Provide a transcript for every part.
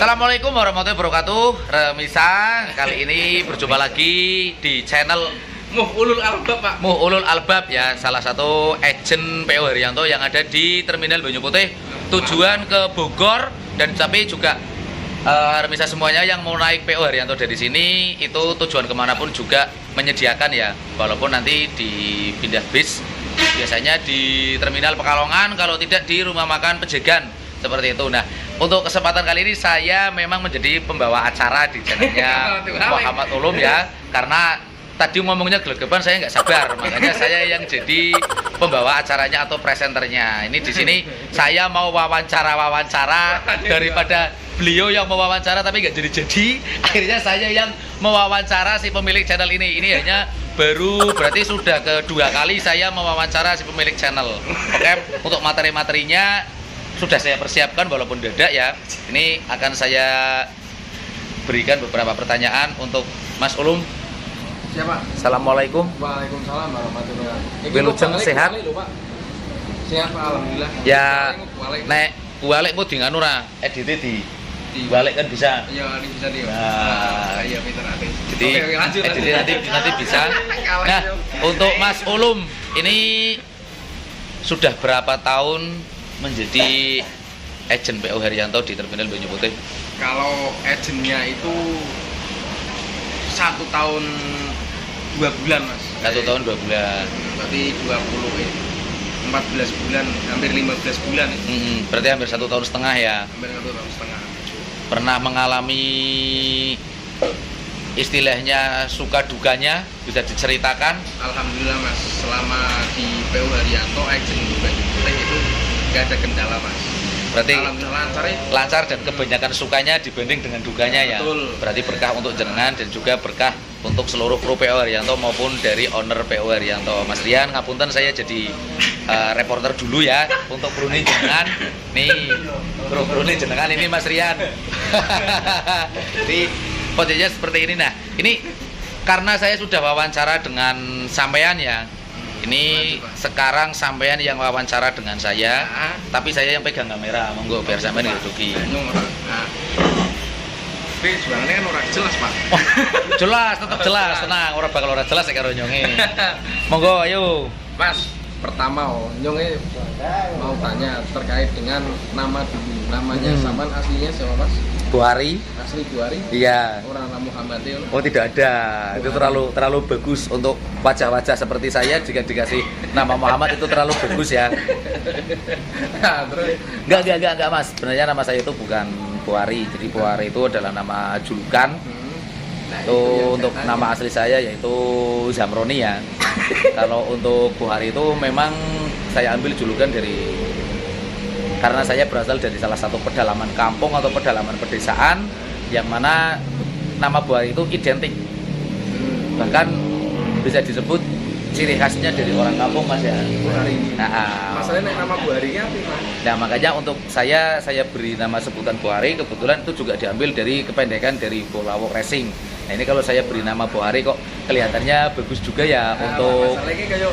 Assalamualaikum warahmatullahi wabarakatuh. Remisa, kali ini berjumpa lagi di channel Muhulul Albab, Pak. Muhulul Albab ya, salah satu agen PO Haryanto yang ada di Terminal Banyu Putih, tujuan ke Bogor. Dan tapi juga Remisa semuanya yang mau naik PO Haryanto dari sini itu tujuan kemanapun juga menyediakan ya, walaupun nanti dipindah bis biasanya di Terminal Pekalongan, kalau tidak di Rumah Makan Pejegan seperti itu. Nah, untuk kesempatan kali ini saya memang menjadi pembawa acara di channelnya Muhammad Ulum ya, karena tadi ngomongnya gelegeban, saya nggak sabar, makanya saya yang jadi pembawa acaranya atau presenternya. Ini di sini saya mau wawancara daripada beliau yang mewawancara tapi nggak jadi. Akhirnya saya yang mewawancara si pemilik channel ini. Ini hanya baru berarti sudah kedua kali saya mewawancara si pemilik channel. Oke, untuk materi-materinya sudah saya persiapkan walaupun dadak ya. Ini akan saya berikan beberapa pertanyaan untuk Mas Ulum. Siapa? Assalamualaikum. Waalaikumsalam warahmatullahi wabarakatuh. Wilujeng sehat? Sehat, alhamdulillah. Ya, nek balik mau di nganu ra, edit di balik kan bisa. Iya, ini bisa di. Nah, iya pinter nanti. Jadi edit nanti bisa. Nah, untuk Mas Ulum ini sudah berapa tahun menjadi agen PO Haryanto di Terminal Banyu Putih? Kalau agennya itu 1 tahun 2 bulan, Mas. 1 tahun 2 bulan. Berarti 14 bulan, hampir 15 bulan. Berarti hampir 1 tahun setengah ya. Hampir 1 tahun setengah. Pernah mengalami istilahnya suka dukanya, bisa diceritakan? Alhamdulillah, Mas. Selama di PO Haryanto agen Banyu Putih itu nggak ada kendala, Mas. Berarti lancar ya? Lancar dan kebanyakan sukanya dibanding dengan dukanya ya. Betul. Berarti berkah untuk jenengan dan juga berkah untuk seluruh kru PO Haryanto maupun dari owner PO Haryanto. Mas Rian, ngapunten saya jadi reporter dulu ya untuk kru ini jenengan. Nih, kru ini jenengan ini Mas Rian. Jadi posisinya seperti ini. Nah, ini karena saya sudah wawancara dengan sampean ya. Ini sekarang sampean yang wawancara dengan saya, tapi saya yang pegang kamera, monggo biar sampean ngeduki. Tapi jualannya kan orang jelas, Pak. Oh, jelas, tetap jelas, tenang, orang bakal orang jelas ya karo nyonge. Monggo, ayo. Mas, pertama nyonge mau tanya terkait dengan nama dulu. Namanya sampean aslinya siapa, Mas? Buhari. Asli Buhari? Iya. Orang Muhammad itu. Oh, tidak ada. Itu terlalu bagus untuk wajah-wajah seperti saya. Jika dikasih nama Muhammad itu terlalu bagus ya. Nah, terus Enggak Mas. Sebenarnya nama saya itu bukan Buhari. Jadi Buhari itu adalah nama julukan. Nah, itu untuk nama asli saya yaitu Zamroni ya. Kalau untuk Buhari itu memang saya ambil julukan karena saya berasal dari salah satu pedalaman kampung atau pedalaman pedesaan yang mana nama Buhari itu identik, bahkan bisa disebut ciri khasnya dari orang kampung, Mas ya. Buhari. Nah, masalahnya nama Buhari apa, Mas? Nah, makanya untuk saya beri nama sebutan Buhari, kebetulan itu juga diambil dari kependekan dari Bolawok Racing. Nah, ini kalau saya beri nama Buhari kok kelihatannya bagus juga ya untuk masalahnya kayak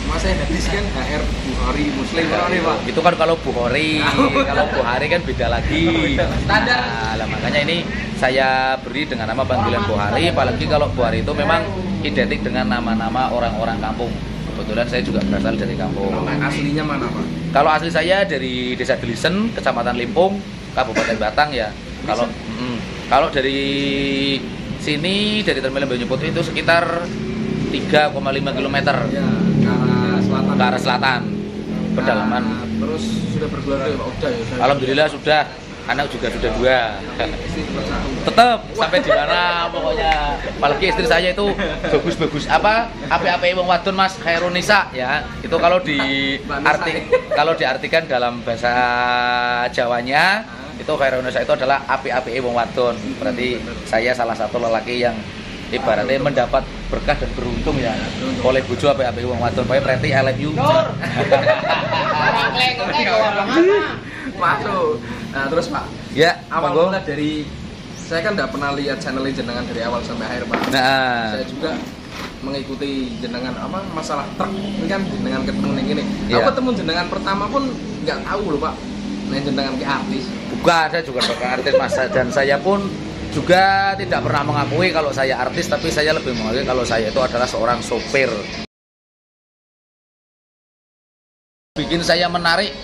masnya hadis kan HR Buhari Muslim nih, Pak. Itu kan kalau Buhari, kalau Buhari kan beda lagi. Standar. Nah, makanya ini saya beri dengan nama panggilan Buhari, apalagi kalau Buhari itu memang identik dengan nama-nama orang-orang kampung. Kebetulan saya juga berasal dari kampung. Aslinya mana, Pak? Kalau asli saya dari Desa Delisen, Kecamatan Limpung, Kabupaten Batang ya. Kalau dari sini dari Terminal Banyu Putih itu sekitar 3,5 km Ya, ke arah selatan. Pedalaman. Terus sudah berkeluarga ya, Pak? Udah ya? Alhamdulillah sudah. Anak juga sudah 2. Istri nomor 1. Tetap sampai di mana pokoknya. Apalagi istri saya itu bagus-bagus api-api wong wadon, Mas, Khairunisa ya. Itu kalau diartikan dalam bahasa Jawanya itu Khairunisa itu adalah api-api wong wadon. Berarti saya salah satu lelaki yang ibaratnya mendapat berkah dan beruntung ya oleh bojo api-api wong wadon. Pokoke Preti I love you. Masuk. Nah, terus Pak, Ya, awal monggo. mula dari saya kan nggak pernah lihat channel jenengan dari awal sampai akhir, Pak. Nah, Saya juga mengikuti jenengan masalah truk ini kan ketemu ini. Iya. Aku ketemu jenengan pertama pun nggak tahu loh, Pak. Jenengan ke artis. Bukan, saya juga bukan artis Mas, dan saya pun juga tidak pernah mengakui kalau saya artis, tapi saya lebih mengakui kalau saya itu adalah seorang sopir. Bikin saya menarik.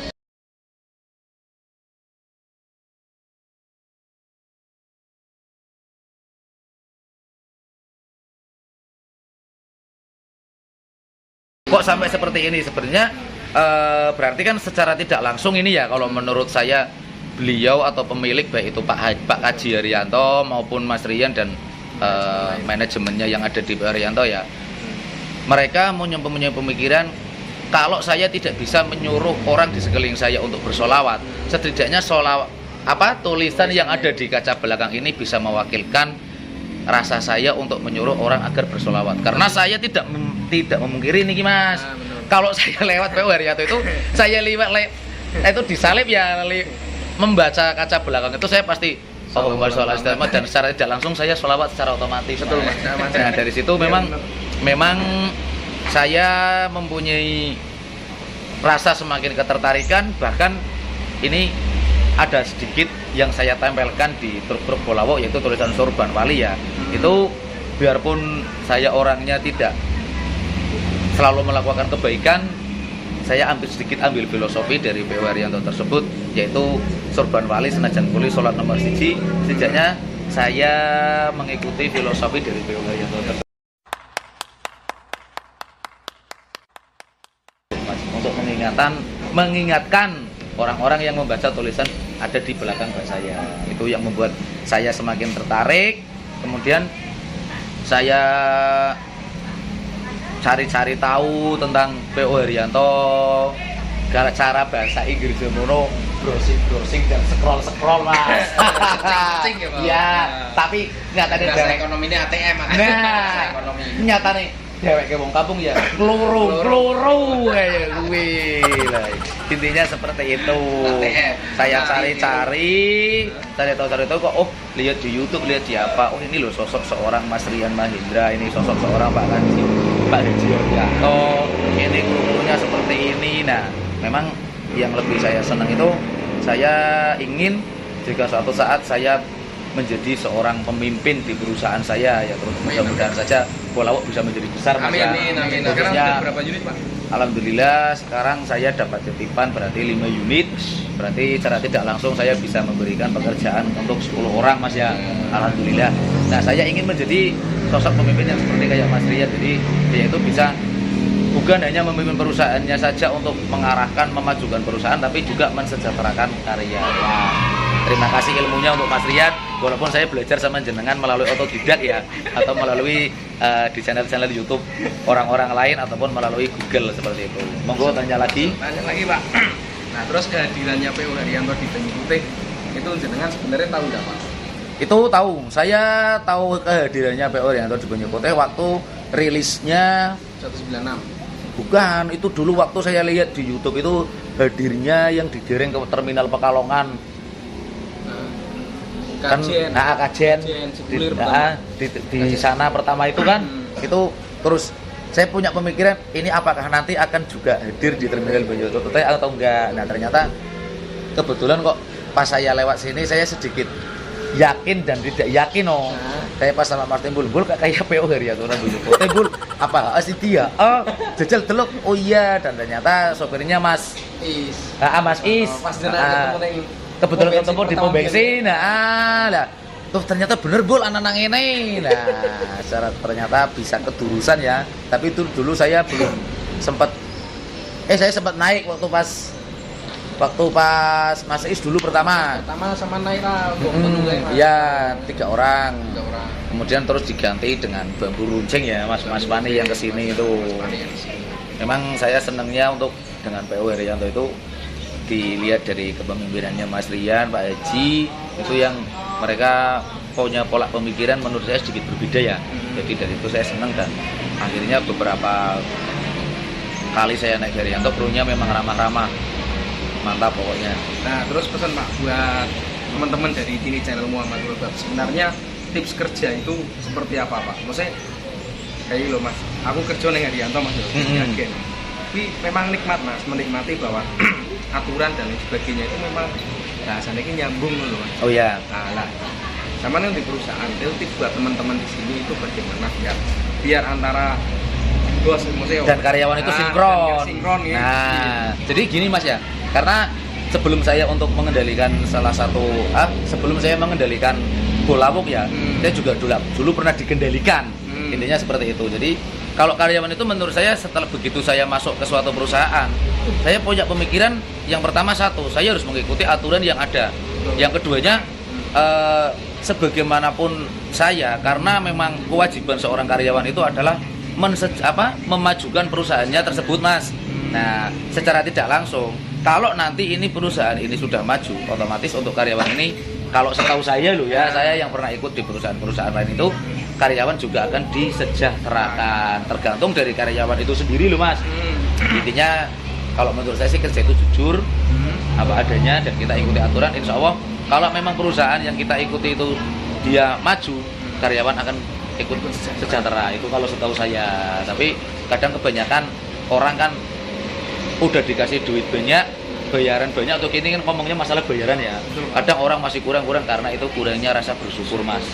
Kok sampai seperti ini sebenarnya berarti kan secara tidak langsung ini ya, kalau menurut saya beliau atau pemilik baik itu Pak Kaji Haryanto maupun Mas Rian dan manajemennya yang ada di Pak Haryanto ya, mereka mempunyai pemikiran kalau saya tidak bisa menyuruh orang di sekeliling saya untuk bersolawat, setidaknya tulisan yang ada di kaca belakang ini bisa mewakilkan rasa saya untuk menyuruh orang agar bersolawat. Karena saya tidak memungkiri nih Mas, kalau saya lewat PU Haryanto itu saya itu disalib ya, membaca kaca belakang itu saya pasti sholawat dan secara tidak langsung saya sholawat secara otomatis. Betul Mas. Nah dari situ memang saya mempunyai rasa semakin ketertarikan, bahkan ini ada sedikit yang saya tempelkan di truk-truk Bolawo yaitu tulisan Sorban Wali ya. Itu biarpun saya orangnya tidak selalu melakukan kebaikan, saya ambil filosofi dari PU Haryanto tersebut, yaitu Sorban Wali senajan kuli sholat nomor 1, setidaknya saya mengikuti filosofi dari PU Haryanto tersebut. Untuk mengingatkan orang-orang yang membaca tulisan ada di belakang bak saya, itu yang membuat saya semakin tertarik. Kemudian saya cari-cari tahu tentang PU Haryanto, cara bahasa Inggris mono, browsing dan scroll Mas. Ya, tapi nyatane bahasa ekonomi ini ATM. Nah, nyatane dheweke wong kampung ya kloro kayak kuwi. Intinya seperti itu. Saya cari-cari kok lihat di YouTube, lihat di apa. Oh, ini loh sosok seorang Mas Rian Mahendra, ini sosok seorang Pak Kaji Haryanto. Ini klunya seperti ini. Nah, memang yang lebih saya senang itu saya ingin jika suatu saat saya menjadi seorang pemimpin di perusahaan saya ya, terus mudah-mudahan saja Bolawo bisa menjadi besar Mas. Amin. Sekarang sudah berapa unit Pak? Alhamdulillah sekarang saya dapat titipan berarti 5 unit. Berarti secara tidak langsung saya bisa memberikan pekerjaan untuk 10 orang Mas ya. Alhamdulillah. Nah, saya ingin menjadi sosok pemimpin yang seperti kayak Mas Rian, jadi dia itu bisa bukan hanya memimpin perusahaannya saja untuk mengarahkan, memajukan perusahaan, tapi juga mensejahterakan karyawan. Terima kasih ilmunya untuk Mas Rian, walaupun saya belajar sama jenengan melalui otodidak ya, atau melalui di channel-channel YouTube orang-orang lain ataupun melalui Google seperti itu. Monggo tanya lagi. Tanya lagi Pak. Nah, terus kehadirannya PU Haryanto di Banyu Putih itu jenengan sebenarnya tahu nggak Pak? Itu tahu, saya tahu kehadirannya PU Haryanto di Banyu Putih waktu rilisnya 196. Bukan, itu dulu waktu saya lihat di YouTube itu hadirnya yang digiring ke terminal Pekalongan. Kajen di sana pertama itu kan itu terus saya punya pemikiran ini apakah nanti akan juga hadir di terminal Banyu Putih atau enggak. Nah ternyata kebetulan kok pas saya lewat sini saya sedikit yakin dan tidak yakin saya pas sama Mas Timbul kayak PU Haryanto Banyu Putih Bul apa asli dia jajal delok oh iya, dan ternyata sopirnya Mas Is. Kebetulan ketemu di pom bensin. Tuh ternyata bener Bul anak-anak ini. Nah, ternyata bisa kedurusan ya. Tapi itu dulu saya belum sempat saya sempat naik waktu pas Mas Is dulu pertama sama Naira ya 3 orang. Kemudian terus diganti dengan bambu runcing ya Mas Pani yang kesini itu. Memang saya senangnya untuk dengan PU Haryanto itu dilihat dari kepemimpinannya Mas Rian, Pak Haji, itu yang mereka punya pola pemikiran menurut saya sedikit berbeda ya. Jadi dari itu saya senang dan akhirnya beberapa kali saya naik Haryanto krunya memang ramah-ramah, mantap pokoknya. Nah terus pesan Pak buat teman-teman dari Tini Channel Muhammad Robab, sebenarnya tips kerja itu seperti apa Pak? Maksudnya kayak lo Mas, aku kerja nih Haryanto Mas, tapi memang nikmat Mas, menikmati bahwa aturan dan lain sebagainya itu memang bahasanya ini nyambung loh Mas. Oh iya. Nah lah, sama nih di perusahaan itu tips buat teman-teman di sini itu bagaimana biar antara bos dan karyawan itu sinkron. Sinkron ya. Nah, jadi gini Mas ya, karena sebelum saya untuk mengendalikan sebelum saya mengendalikan Bolawuk ya, saya juga dulu pernah dikendalikan. Intinya seperti itu. Jadi kalau karyawan itu menurut saya setelah begitu saya masuk ke suatu perusahaan, saya punya pemikiran yang pertama satu, saya harus mengikuti aturan yang ada. Yang keduanya, sebagaimanapun saya, karena memang kewajiban seorang karyawan itu adalah memajukan perusahaannya tersebut Mas. Nah, secara tidak langsung, kalau nanti ini perusahaan ini sudah maju, otomatis untuk karyawan ini, kalau setahu saya loh ya, saya yang pernah ikut di perusahaan-perusahaan lain itu, karyawan juga akan disejahterakan, tergantung dari karyawan itu sendiri loh Mas. Intinya kalau menurut saya sih kerja itu jujur, apa adanya, dan kita ikuti aturan, insya Allah kalau memang perusahaan yang kita ikuti itu dia maju, karyawan akan ikut sejahtera, itu kalau setahu saya. Tapi kadang kebanyakan orang kan udah dikasih duit banyak, bayaran banyak, untuk ini kan ngomongnya masalah bayaran ya, kadang orang masih kurang-kurang karena itu kurangnya rasa bersyukur Mas.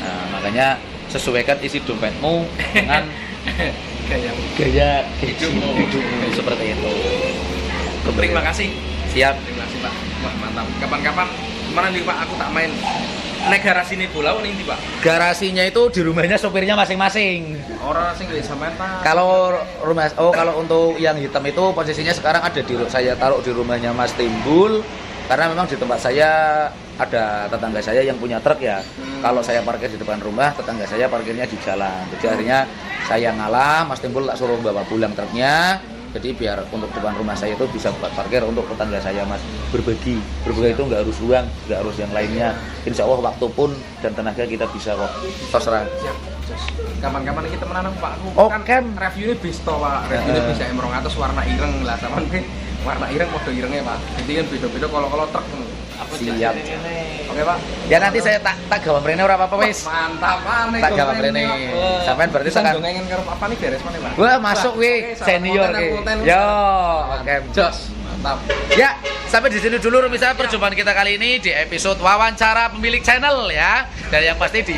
Nah, makanya sesuaikan isi dompetmu dengan gaya hidupmu seperti itu. Terima kasih. Siap. Terima kasih Pak. Wah, mantap. Kapan-kapan mana nih Pak, aku tak main naik garasi nih Bolau nih Pak. Garasinya itu di rumahnya sopirnya masing-masing. Orang sing nggak sampean Pak. Kalau kalau untuk yang hitam itu posisinya sekarang ada saya taruh di rumahnya Mas Timbul, karena memang di tempat saya ada tetangga saya yang punya truk ya. Kalau saya parkir di depan rumah, tetangga saya parkirnya di jalan. Jadi akhirnya saya ngalah, Mas Timbul tak suruh bawa pulang truknya. Jadi biar untuk depan rumah saya itu bisa buat parkir untuk tetangga saya Mas. Berbagi itu nggak harus uang, nggak harus yang lainnya. Insya Allah waktu pun dan tenaga kita bisa kok. Terserah. Siap. Kapan-kapan kita menanam Pak. Kan reviewnya bisto Pak. Reviewnya bisa M200 warna ireng lah sama warna ireng mode irengnya Pak. Jadi kan beda-beda kalau truk. Siap. Oke Pak. Ya nanti saya tak gawe mrene ora apa-apa wis. Mantap Pak. Tak gawe mrene. Sampean berarti tekan. Ndongengen karo apa nih beres mana Pak? Wah, masuk wi senior ki. Yo, oke. Jos. Mantap. Ya, sampai di sini dulu misalnya perjumpaan kita kali ini di episode wawancara pemilik channel ya. Dan yang pasti di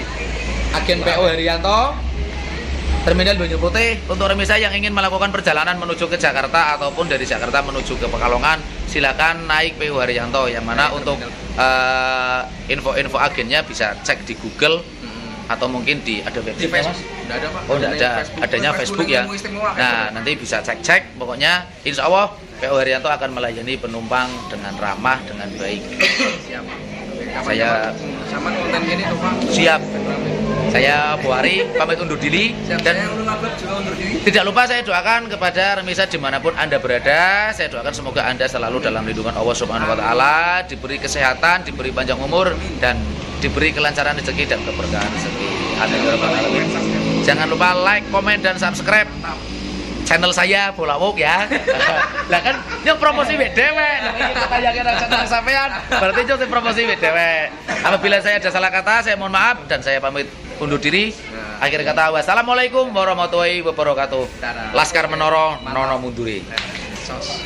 Agen PO Herianto Terminal Banyu Putih. Untuk remisa yang ingin melakukan perjalanan menuju ke Jakarta ataupun dari Jakarta menuju ke Pekalongan, silakan naik PO Herianto. Yang mana untuk info-info agennya bisa cek di Google atau mungkin ada website Mas? Enggak ada Pak. Oh, enggak ada. Adanya Facebook ya. Nah, nanti bisa cek-cek. Pokoknya insya Allah PO Herianto akan melayani penumpang dengan ramah, dengan baik. Siap. Saya sama konten ini tuh Pak. Siap. Saya Buhari pamit undur diri. Dan saya juga undur diri. Tidak lupa saya doakan kepada remisa dimanapun Anda berada. Saya doakan semoga Anda selalu dalam lindungan Allah Subhanahu Wa Taala, diberi kesehatan, diberi panjang umur, dan diberi kelancaran rezeki dan keberkahan rezeki. Amin ya rabbal alamin. Jangan lupa like, komen, dan subscribe channel saya Bolawuk ya. Lah kan yang promosi BDW. Kita tayangin channel sampean. Berarti itu promosi BDW. Apabila saya ada salah kata, saya mohon maaf dan saya pamit undur diri. Akhir kata, wassalamualaikum warahmatullahi wabarakatuh. Laskar Menoro, Nono Munduri. Sos.